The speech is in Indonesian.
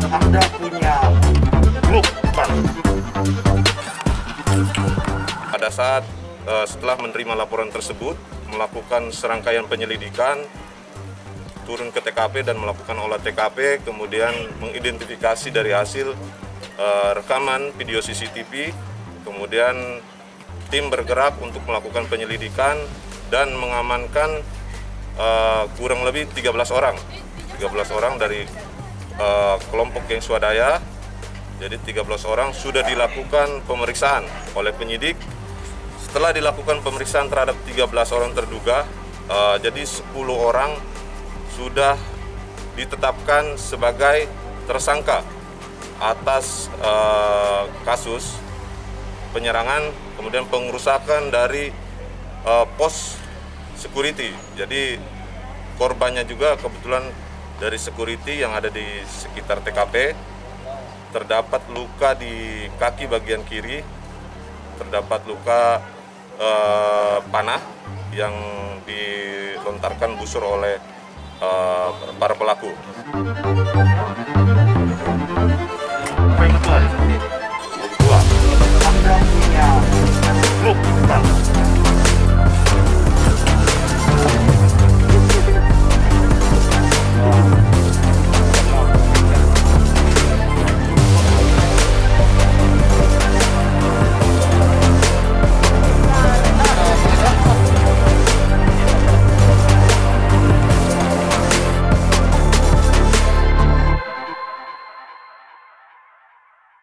Anda punya grup Bang. Pada saat setelah menerima laporan tersebut, melakukan serangkaian penyelidikan, turun ke TKP dan melakukan olah TKP, kemudian mengidentifikasi dari hasil rekaman video CCTV, kemudian tim bergerak untuk melakukan penyelidikan dan mengamankan kurang lebih 13 orang dari kelompok geng swadaya. Jadi 13 orang sudah dilakukan pemeriksaan oleh penyidik. Setelah dilakukan pemeriksaan terhadap 13 orang terduga, jadi 10 orang sudah ditetapkan sebagai tersangka atas kasus penyerangan, kemudian pengerusakan dari pos security. Jadi korbannya juga kebetulan dari security yang ada di sekitar TKP. Terdapat luka di kaki bagian kiri, terdapat luka panah yang dilontarkan busur oleh para pelaku. Apa yang betul?